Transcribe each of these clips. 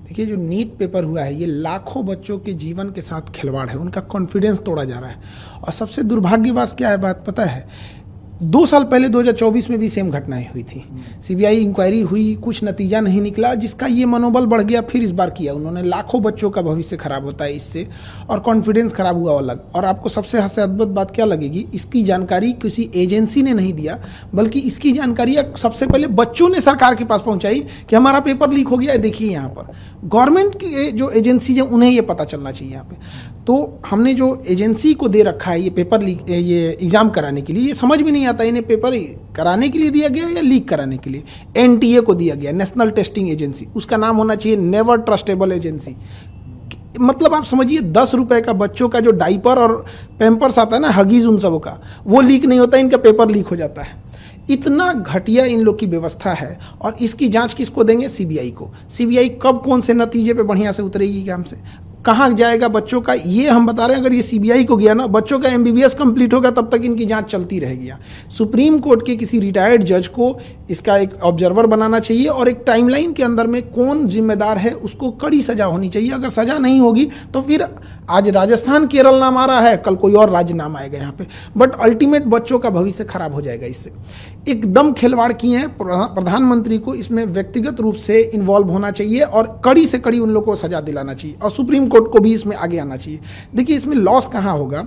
देखिए, जो NEET paper हुआ है, ये लाखों बच्चों के जीवन के साथ खिलवाड़ है, उनका कॉन्फिडेंस तोड़ा जा रहा है। और सबसे दुर्भाग्यवश क्या है बात पता है, 2 साल पहले 2024 में भी सेम घटनाएं हुई थी। सीबीआई इंक्वायरी हुई, कुछ नतीजा नहीं निकला, जिसका ये मनोबल बढ़ गया, फिर इस बार किया उन्होंने। लाखों बच्चों का भविष्य खराब होता है इससे, और कॉन्फिडेंस खराब हुआ अलग। और आपको सबसे अद्भुत बात क्या लगेगी, इसकी जानकारी किसी एजेंसी ने नहीं दिया, बल्कि इसकी जानकारी सबसे पहले बच्चों ने सरकार के पास पहुंचाई कि हमारा पेपर लीक हो गया है, देखिए यहाँ पर। गवर्नमेंट की जो एजेंसी है उन्हें ये पता चलना चाहिए यहाँ पे। तो हमने जो एजेंसी को दे रखा है ये पेपर लीक, ये एग्जाम कराने के लिए, ये समझ में नहीं आता इन्हें पेपर कराने के लिए दिया गया या लीक कराने के लिए। एनटीए को दिया गया, नेशनल टेस्टिंग एजेंसी, उसका नाम होना चाहिए नेवर ट्रस्टेबल एजेंसी। मतलब आप समझिए, 10 रुपए का बच्चों का जो डाइपर और पैम्पर्स आता है ना, हगीज उन सबों का, वो लीक नहीं होता, इनका पेपर लीक हो जाता है। इतना घटिया इन लोग की व्यवस्था है। और इसकी जांच किसको देंगे? सीबीआई को। सीबीआई कब कौन से नतीजे पे बढ़िया से उतरेगी काम से, कहाँ जाएगा बच्चों का, ये हम बता रहे हैं। अगर ये सीबीआई को गया ना, बच्चों का एमबीबीएस कंप्लीट होगा, तब तक इनकी जांच चलती रहेगी। सुप्रीम कोर्ट के किसी रिटायर्ड जज को इसका एक ऑब्जर्वर बनाना चाहिए, और एक टाइमलाइन के अंदर में कौन जिम्मेदार है उसको कड़ी सजा होनी चाहिए। अगर सजा नहीं होगी तो फिर आज राजस्थान केरल नाम आ रहा है, कल कोई और राज्य नाम आएगा यहाँ पे, बट अल्टीमेट बच्चों का भविष्य खराब हो जाएगा इससे। एकदम खिलवाड़ किए हैं। प्रधानमंत्री को इसमें व्यक्तिगत रूप से इन्वॉल्व होना चाहिए, और कड़ी से कड़ी उन लोगों को सजा दिलाना चाहिए, और सुप्रीम कोर्ट को भी इसमें आगे आना चाहिए। देखिए, इसमें लॉस कहाँ होगा,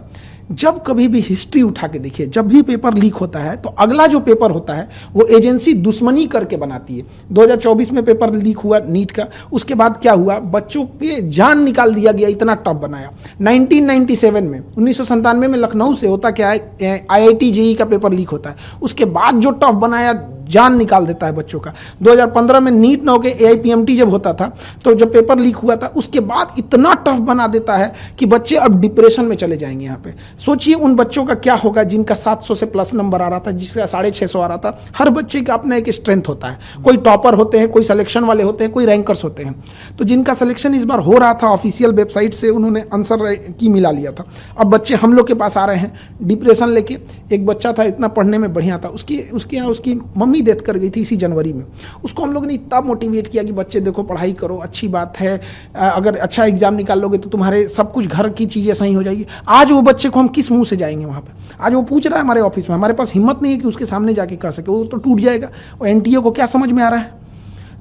जब कभी भी हिस्ट्री उठा के देखिए, जब भी पेपर लीक होता है तो अगला जो पेपर होता है वो एजेंसी दुश्मनी करके बनाती है। 2024 में पेपर लीक हुआ नीट का, उसके बाद क्या हुआ, बच्चों के जान निकाल दिया गया, इतना टफ बनाया। 1997 में 1997 में लखनऊ से होता क्या है, आईआईटी जेईई का पेपर लीक होता है, उसके बाद जो टफ बनाया, जान निकाल देता है बच्चों का। 2015 में नीट न होके एआईपीएमटी जब होता था, तो जब पेपर लीक हुआ था, उसके बाद इतना टफ बना देता है कि बच्चे अब डिप्रेशन में चले जाएंगे। यहाँ पे सोचिए उन बच्चों का क्या होगा जिनका 700 से प्लस नंबर आ रहा था, जिसका 650 आ रहा था। हर बच्चे का अपना एक स्ट्रेंथ होता है, कोई टॉपर होते हैं, कोई सिलेक्शन वाले होते हैं, कोई रैंकर्स होते हैं। तो जिनका सिलेक्शन इस बार हो रहा था, ऑफिशियल वेबसाइट से उन्होंने आंसर की मिला लिया था। अब बच्चे हम लोग के पास आ रहे हैं डिप्रेशन लेके। एक बच्चा था, इतना पढ़ने में बढ़िया था, उसकी मम्मी डेथ कर गई थी इसी जनवरी में। उसको हम लोग ने इतना मोटिवेट किया कि बच्चे देखो, पढ़ाई करो, अच्छी बात है, अगर अच्छा एग्जाम निकाल लोगे तो तुम्हारे सब कुछ घर की चीजें सही हो जाएगी। आज वो बच्चे को हम किस मुंह से जाएंगे वहां पे? आज वो पूछ रहा है हमारे ऑफिस में, हमारे पास हिम्मत नहीं है कि उसके सामने जाके कह सके, वो तो टूट जाएगा। और एनटीए को क्या समझ में आ रहा है?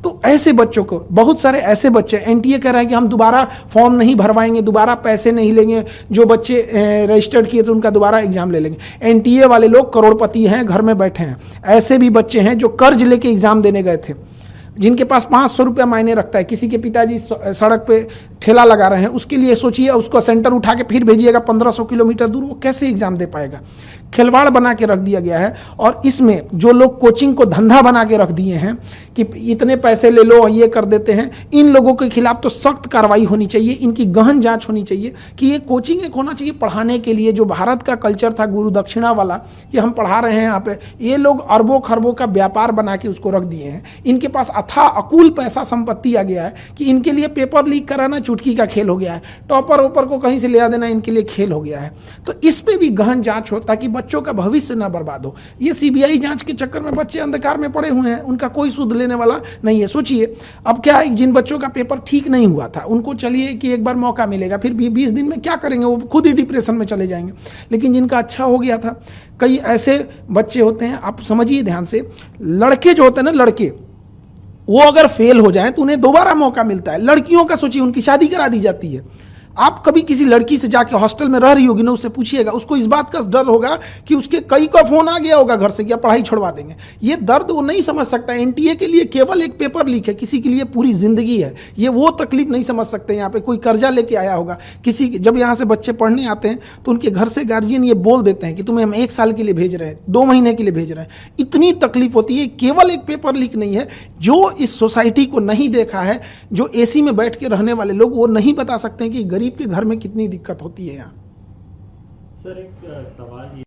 तो ऐसे बच्चों को, बहुत सारे ऐसे बच्चे, एनटीए कह रहा है कि हम दोबारा फॉर्म नहीं भरवाएंगे, दोबारा पैसे नहीं लेंगे, जो बच्चे रजिस्टर्ड किए थे उनका दोबारा एग्जाम ले लेंगे। एनटीए वाले लोग करोड़पति हैं, घर में बैठे हैं। ऐसे भी बच्चे हैं जो कर्ज लेके एग्जाम देने गए थे, जिनके पास 500 रुपया मायने रखता है। किसी के पिताजी सड़क पे ठेला लगा रहे हैं, उसके लिए सोचिए, उसको सेंटर उठा के फिर भेजिएगा 1500 किलोमीटर दूर, वो कैसे एग्जाम दे पाएगा? खिलवाड़ बना के रख दिया गया है। और इसमें जो लोग कोचिंग को धंधा बना के रख दिए हैं कि इतने पैसे ले लो, ये कर देते हैं, इन लोगों के खिलाफ तो सख्त कार्रवाई होनी चाहिए। इनकी गहन जांच होनी चाहिए कि ये कोचिंग एक होना चाहिए पढ़ाने के लिए। जो भारत का कल्चर था गुरु दक्षिणा वाला, कि हम पढ़ा रहे हैं यहाँ पे, ये लोग अरबों खरबों का व्यापार बना के उसको रख दिए हैं। इनके पास अथाह अकुल पैसा संपत्ति आ गया है कि इनके लिए पेपर लीक कराना चुटकी का खेल हो गया है। टॉपर ओपर को कहीं से ले आ देना इनके लिए खेल हो गया है। तो इस पे भी गहन जांच हो, ताकि बच्चों का भविष्य ना बर्बाद हो। ये सीबीआई जांच के चक्कर में बच्चे अंधकार में पड़े हुए हैं, उनका कोई सुध लेने वाला नहीं है। सोचिए, अब क्या है, जिन बच्चों का पेपर ठीक नहीं हुआ था उनको चलिए कि एक बार मौका मिलेगा, फिर 20 दिन में क्या करेंगे, वो खुद ही डिप्रेशन में चले जाएंगे। लेकिन जिनका अच्छा हो गया था, कई ऐसे बच्चे होते हैं, आप समझिए ध्यान से, लड़के जो होते हैं ना, लड़के, वो अगर फेल हो जाएं तो उन्हें दोबारा मौका मिलता है। लड़कियों का सोचिए, उनकी शादी करा दी जाती है। आप कभी किसी लड़की से जाके हॉस्टल में रह रही होगी ना, उससे पूछिएगा, उसको इस बात का डर होगा कि उसके कई का फोन आ गया होगा घर से कि पढ़ाई छुड़वा देंगे। ये दर्द वो नहीं समझ सकता। एनटीए के लिए केवल एक पेपर लीक है, किसी के लिए पूरी जिंदगी है। ये वो तकलीफ नहीं समझ सकते। यहाँ पे कोई कर्जा लेके आया होगा, किसी जब यहाँ से बच्चे पढ़ने आते हैं तो उनके घर से गार्जियन ये बोल देते हैं कि तुम्हें हम 1 साल के लिए भेज रहे हैं, 2 महीने के लिए भेज रहे हैं। इतनी तकलीफ होती है। केवल एक पेपर लीक नहीं है। जो इस सोसाइटी को नहीं देखा है, जो एसी में बैठ के रहने वाले लोग, वो नहीं बता सकते हैं कि गरीब के घर में कितनी दिक्कत होती है यहाँ। सर, एक सवाल ये,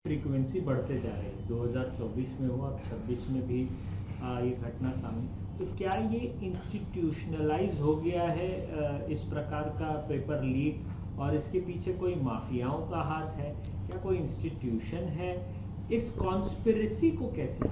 फ्रीक्वेंसी बढ़ते जा रही है, 2024 में हुआ, 26 में भी ये घटना सामने, तो क्या ये इंस्टीट्यूशनलाइज हो गया है इस प्रकार का पेपर लीक, और इसके पीछे कोई माफियाओं का हाथ है, क्या कोई इंस्टीट्यूशन है? इस कॉन्स्पिरेसी को कैसे?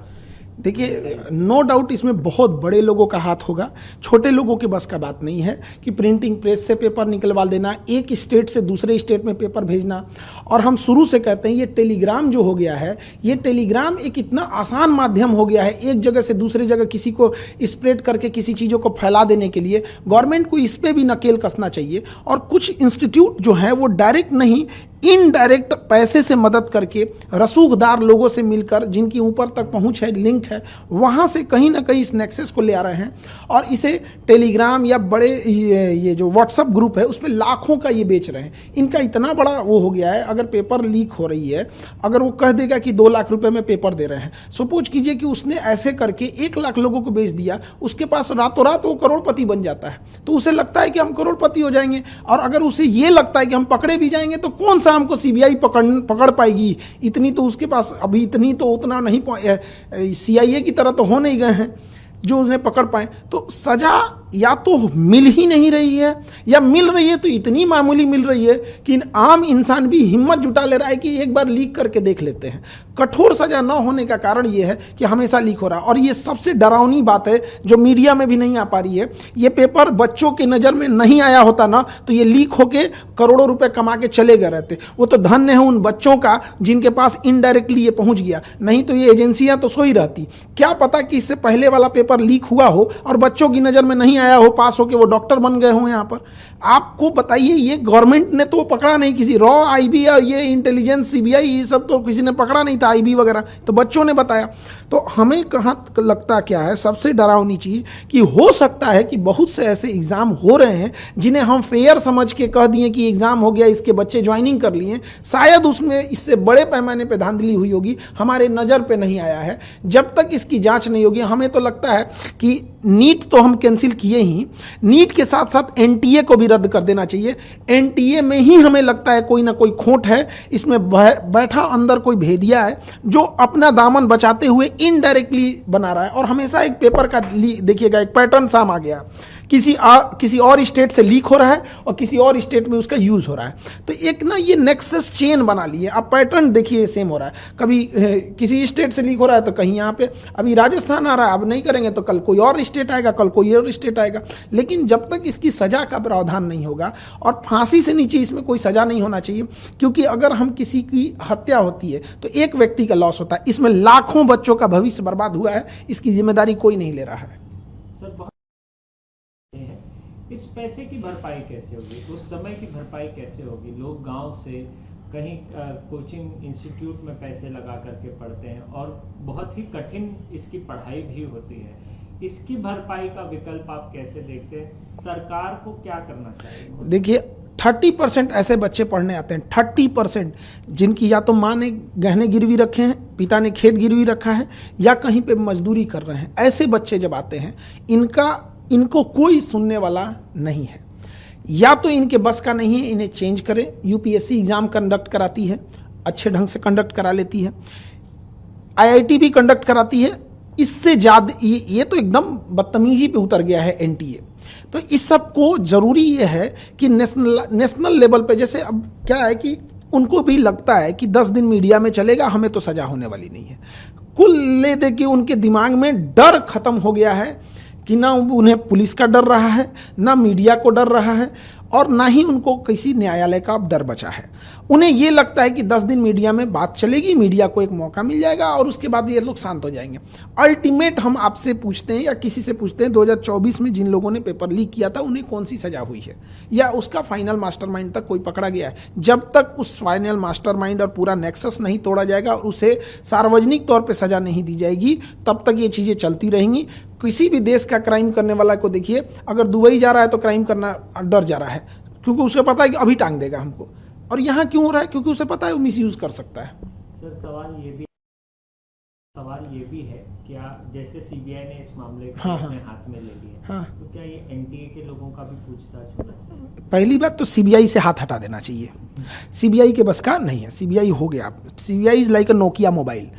देखिए, नो डाउट इसमें बहुत बड़े लोगों का हाथ होगा, छोटे लोगों के बस का बात नहीं है कि प्रिंटिंग प्रेस से पेपर निकलवा देना, एक स्टेट से दूसरे स्टेट में पेपर भेजना। और हम शुरू से कहते हैं ये टेलीग्राम जो हो गया है, ये टेलीग्राम एक इतना आसान माध्यम हो गया है एक जगह से दूसरी जगह किसी को स्प्रेड करके किसी चीज़ों को फैला देने के लिए। गवर्नमेंट को इस पर भी नकेल कसना चाहिए। और कुछ इंस्टीट्यूट जो हैं वो डायरेक्ट नहीं, इनडायरेक्ट पैसे से मदद करके रसूखदार लोगों से मिलकर, जिनकी ऊपर तक पहुंच है, लिंक है, वहां से कहीं ना कहीं इस नेक्सस को ले आ रहे हैं और इसे टेलीग्राम या बड़े ये जो व्हाट्सएप ग्रुप है उस पर लाखों का ये बेच रहे हैं। इनका इतना बड़ा वो हो गया है, अगर पेपर लीक हो रही है, अगर वो कह देगा कि 2 लाख रुपए में पेपर दे रहे हैं, सपोज कीजिए कि उसने ऐसे करके 1 लाख लोगों को बेच दिया, उसके पास रातों रात वो करोड़पति बन जाता है। तो उसे लगता है कि हम करोड़पति हो जाएंगे। और अगर उसे ये लगता है कि हम पकड़े भी जाएंगे तो कौन सा हमको सीबीआई पकड़ पाएगी, इतनी तो उसके पास अभी इतनी तो उतना नहीं, सीआईए की तरह तो हो नहीं गए हैं जो उन्हें पकड़ पाए। तो सजा या तो मिल ही नहीं रही है, या मिल रही है तो इतनी मामूली मिल रही है कि आम इंसान भी हिम्मत जुटा ले रहा है कि एक बार लीक करके देख लेते हैं। कठोर सजा न होने का कारण यह है कि हमेशा लीक हो रहा है। और ये सबसे डरावनी बात है जो मीडिया में भी नहीं आ पा रही है, ये पेपर बच्चों की नज़र में नहीं आया होता ना तो ये लीक होके करोड़ों रुपए कमा के चले गए रहते। वो तो धन्य है उन बच्चों का जिनके पास इनडायरेक्टली ये पहुंच गया, नहीं तो ये एजेंसियां तो सोई रहती। क्या पता कि इससे पहले वाला पेपर लीक हुआ हो और बच्चों की नज़र में नहीं आया हो, पास होके वो डॉक्टर बन गए हो यहाँ पर। आपको बताइए, ये गवर्नमेंट ने तो पकड़ा नहीं, किसी रॉ आईबी या ये इंटेलिजेंस सीबीआई ये सब तो किसी ने पकड़ा नहीं था, आईबी वगैरह तो बच्चों ने बताया। तो हमें कहाँ लगता क्या है सबसे डरावनी चीज कि हो सकता है कि बहुत से ऐसे एग्जाम हो रहे हैं जिन्हें हम फेयर समझ के कह दिए कि एग्जाम हो गया, इसके बच्चे ज्वाइनिंग कर लिए, शायद उसमें इससे बड़े पैमाने पे धांधली हुई होगी, हमारे नज़र पे नहीं आया है। जब तक इसकी जांच नहीं होगी, हमें तो लगता है कि नीट तो हम कैंसिल किए ही, नीट के साथ साथ एनटीए को भी रद्द कर देना चाहिए। एनटीए में ही हमें लगता है कोई ना कोई खोट है, इसमें बैठा अंदर कोई भेदिया है जो अपना दामन बचाते हुए इनडायरेक्टली बना रहा है। और हमेशा एक पेपर का देखिएगा एक पैटर्न साम आ गया, किसी और स्टेट से लीक हो रहा है और किसी और स्टेट में उसका यूज हो रहा है। तो एक ना ये नेक्सस चेन बना लिए। अब पैटर्न देखिए सेम हो रहा है, कभी किसी स्टेट से लीक हो रहा है तो कहीं यहाँ पे अभी राजस्थान आ रहा है, अब नहीं करेंगे तो कल कोई और स्टेट आएगा, कल कोई और स्टेट आएगा। लेकिन जब तक इसकी सजा का प्रावधान नहीं होगा, और फांसी से नीचे इसमें कोई सजा नहीं होना चाहिए, क्योंकि अगर हम किसी की हत्या होती है तो एक व्यक्ति का लॉस होता है, इसमें लाखों बच्चों का भविष्य बर्बाद हुआ है, इसकी जिम्मेदारी कोई नहीं ले रहा है। इस पैसे की भरपाई कैसे होगी, उस समय की भरपाई कैसे होगी? लोग गांव से कहीं कोचिंग इंस्टीट्यूट में पैसे लगा करके पढ़ते हैं और बहुत ही कठिन इसकी पढ़ाई भी होती है। इसकी भरपाई का विकल्प आप कैसे देखते हैं? सरकार को क्या करना चाहिए? देखिए, 30% ऐसे बच्चे पढ़ने आते हैं, 30% जिनकी या तो माँ ने गहने गिरवी रखे हैं, पिता ने खेत गिरवी रखा है, या कहीं पे मजदूरी कर रहे हैं। ऐसे बच्चे जब आते हैं, इनको कोई सुनने वाला नहीं है। या तो इनके बस का नहीं है, इन्हें चेंज करें। यूपीएससी एग्जाम कंडक्ट कराती है, अच्छे ढंग से कंडक्ट करा लेती है, आईआईटी भी कंडक्ट कराती है। इससे ज़्यादा ये तो एकदम बदतमीजी पे उतर गया है एनटीए। तो इस सब को जरूरी ये है कि नेशनल लेवल पे, जैसे अब क्या है कि उनको भी लगता है कि 10 दिन मीडिया में चलेगा, हमें तो सजा होने वाली नहीं है। कुल ले दे के उनके दिमाग में डर खत्म हो गया है कि ना उन्हें पुलिस का डर रहा है, ना मीडिया को डर रहा है, और ना ही उनको किसी न्यायालय का डर बचा है। उन्हें ये लगता है कि 10 दिन मीडिया में बात चलेगी, मीडिया को एक मौका मिल जाएगा और उसके बाद ये लोग शांत हो जाएंगे। अल्टीमेट हम आपसे पूछते हैं या किसी से पूछते हैं, 2024 में जिन लोगों ने पेपर लीक किया था उन्हें कौन सी सजा हुई है, या उसका फाइनल मास्टरमाइंड तक कोई पकड़ा गया है? जब तक उस फाइनल मास्टरमाइंड और पूरा नेक्सस नहीं तोड़ा जाएगा और उसे सार्वजनिक तौर पर सजा नहीं दी जाएगी, तब तक ये चीज़ें चलती रहेंगी। किसी भी देश का क्राइम करने वाला को देखिए, अगर दुबई जा रहा है तो क्राइम करना डर जा रहा है, क्योंकि उसे पता है कि अभी टांग देगा हमको। और यहाँ क्यों हो रहा है? क्योंकि उसे पता है वो मिसयूज कर सकता है। सर, सवाल ये भी है, क्या जैसे सीबीआई ने इस मामले को अपने हाथ में ले लिया, तो क्या ये एनटीए के लोगों का भी पूछताछ होना चाहिए? पहली बात तो सीबीआई से हाथ हटा देना चाहिए। सीबीआई के बस का नहीं है, सीबीआई हो गया। CBI is like a Nokia mobile,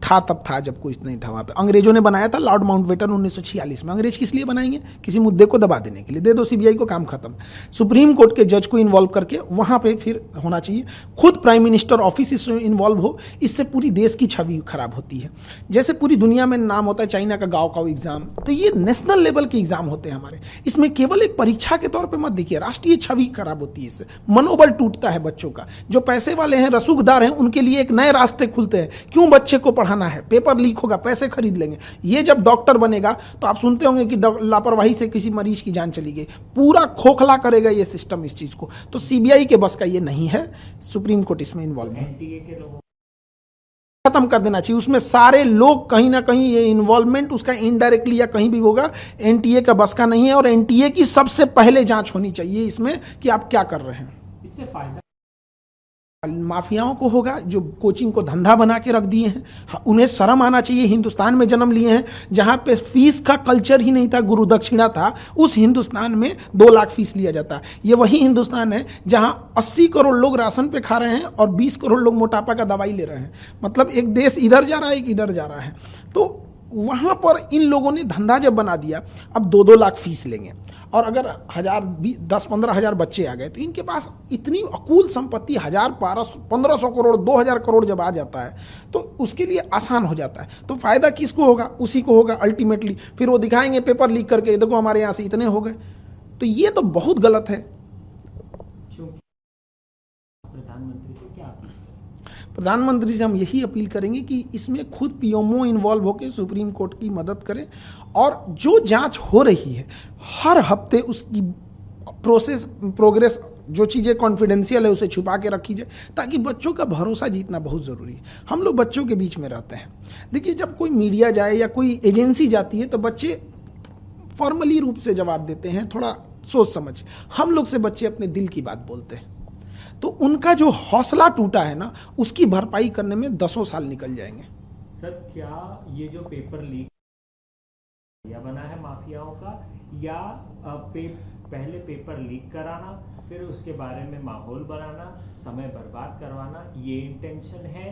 था तब था जब कुछ नहीं था वहाँ पे। अंग्रेजों ने बनाया था लॉर्ड माउंटबेटन 1946 में। अंग्रेज किस लिए बनाएंगे? किसी मुद्दे को दबा देने के लिए। दे दो सीबीआई को, काम खत्म। सुप्रीम कोर्ट के जज को इन्वॉल्व करके वहाँ पे फिर होना चाहिए। खुद प्राइम मिनिस्टर ऑफिस इसमें इन्वॉल्व हो, इससे पूरी देश की छवि खराब होती है। जैसे पूरी दुनिया में नाम होता है चाइना का गाँव एग्जाम, तो ये नेशनल लेवल के एग्जाम होते हैं हमारे। इसमें केवल एक परीक्षा के तौर पे मत देखिए, राष्ट्रीय छवि खराब होती है इससे, मनोबल टूटता है बच्चों का। जो पैसे वाले हैं, रसूखदार हैं, उनके लिए एक नए रास्ते खुलते हैं। क्यों बच्चे को पढ़ाना है? पेपर लीक होगा, पैसे खरीद लेंगे। ये जब डॉक्टर बनेगा तो आप सुनते होंगे कि लापरवाही से किसी मरीज की जान चली गई। पूरा खोखला करेगा ये सिस्टम इस चीज को। तो सीबीआई के बस का ये नहीं है, सुप्रीम कोर्ट इसमें इन्वॉल्व है। एनटीए के लोगों खत्म कर देना चाहिए। उसमें सारे लोग कहीं ना कहीं ये इन्वॉल्वमेंट उसका इनडायरेक्टली या कहीं भी होगा, एनटीए का बस का नहीं है। और एनटीए की सबसे पहले जांच होनी चाहिए इसमें कि आप क्या कर रहे हैं। इससे फायदा माफियाओं को होगा जो कोचिंग को धंधा बना के रख दिए हैं। उन्हें शर्म आना चाहिए। हिंदुस्तान में जन्म लिए हैं जहां पे फीस का कल्चर ही नहीं था, गुरु दक्षिणा था। उस हिंदुस्तान में 2 लाख फीस लिया जाता है। ये वही हिंदुस्तान है जहां 80 करोड़ लोग राशन पे खा रहे हैं और 20 करोड़ लोग मोटापा का दवाई ले रहे हैं। मतलब एक देश इधर जा रहा है, एक इधर जा रहा है। तो वहां पर इन लोगों ने धंधा जब बना दिया, अब 2-2 लाख फीस लेंगे। और अगर 10-15 हजार बच्चे आ गए तो इनके पास इतनी अकूल संपत्ति 1500 करोड़ 2000 करोड़ जब आ जाता है तो उसके लिए आसान हो जाता है। तो फायदा किसको होगा? उसी को होगा अल्टीमेटली। फिर वो दिखाएंगे पेपर लीक करके, देखो हमारे यहाँ से इतने हो गए। तो ये तो बहुत गलत है। प्रधानमंत्री से क्या अपील? प्रधानमंत्री से हम यही अपील करेंगे कि इसमें खुद पीएमओ इन्वॉल्व होकर सुप्रीम कोर्ट की मदद करें। और जो जांच हो रही है हर हफ्ते उसकी प्रोग्रेस, जो चीज़ें कॉन्फिडेंशियल है उसे छुपा के रखी जाए, ताकि बच्चों का भरोसा जीतना बहुत ज़रूरी है। हम लोग बच्चों के बीच में रहते हैं। देखिए, जब कोई मीडिया जाए या कोई एजेंसी जाती है तो बच्चे फॉर्मली रूप से जवाब देते हैं, थोड़ा सोच समझ। हम लोग से बच्चे अपने दिल की बात बोलते हैं। तो उनका जो हौसला टूटा है ना, उसकी भरपाई करने में 10 साल निकल जाएंगे। सर, क्या ये जो पेपर लीक या बना है माफियाओं का, या पहले पेपर लीक कराना, फिर उसके बारे में माहौल बनाना, समय बर्बाद करवाना, ये इंटेंशन है?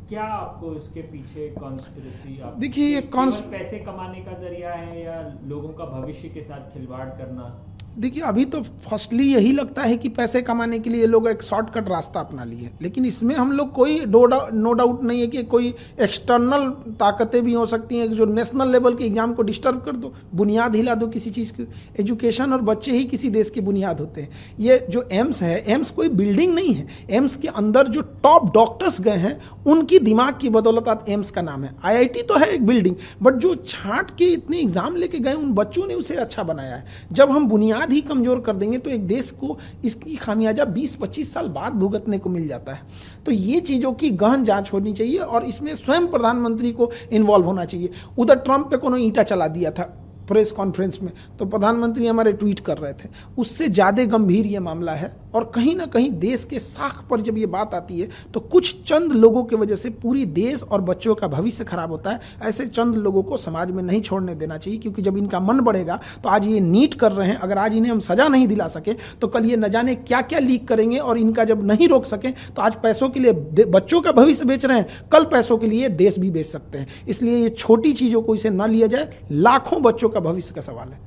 क्या आपको इसके पीछे कॉन्स्पिरेसी, देखिए, ये पैसे कमाने का जरिया है या लोगों का भविष्य के साथ खिलवाड़ करना? देखिए, अभी तो फर्स्टली यही लगता है कि पैसे कमाने के लिए लोग एक शॉर्टकट रास्ता अपना लिए, लेकिन इसमें हम लोग कोई नो डाउट नहीं है कि कोई एक्सटर्नल ताकतें भी हो सकती हैं जो नेशनल लेवल के एग्जाम को डिस्टर्ब कर दो, बुनियाद हिला दो किसी चीज़ की। एजुकेशन और बच्चे ही किसी देश की बुनियाद होते हैं। ये जो एम्स है, एम्स कोई बिल्डिंग नहीं है। एम्स के अंदर जो टॉप डॉक्टर्स गए हैं उनकी दिमाग की बदौलत आज एम्स का नाम है। IIT तो है एक बिल्डिंग, बट जो छांट के इतने एग्जाम लेके गए उन बच्चों ने उसे अच्छा बनाया है। जब हम बुनियाद ही कमजोर कर देंगे तो एक देश को इसकी खामियाजा 20-25 साल बाद भुगतने को मिल जाता है। तो ये चीजों की गहन जांच होनी चाहिए और इसमें स्वयं प्रधानमंत्री को इन्वॉल्व होना चाहिए। उधर ट्रंप पे कोनो ईंटा चला दिया था प्रेस कॉन्फ्रेंस में, तो प्रधानमंत्री हमारे ट्वीट कर रहे थे। उससे ज़्यादा गंभीर ये मामला है और कहीं ना कहीं देश के साख पर जब ये बात आती है तो कुछ चंद लोगों की वजह से पूरी देश और बच्चों का भविष्य खराब होता है। ऐसे चंद लोगों को समाज में नहीं छोड़ने देना चाहिए, क्योंकि जब इनका मन बढ़ेगा तो आज ये नीट कर रहे हैं, अगर आज इन्हें हम सजा नहीं दिला सके तो कल ये न जाने क्या क्या लीक करेंगे। और इनका जब नहीं रोक सकें तो आज पैसों के लिए बच्चों का भविष्य बेच रहे हैं, कल पैसों के लिए देश भी बेच सकते हैं। इसलिए ये छोटी चीज़ों को इसे न लिया जाए, लाखों बच्चों का भविष्य का सवाल है।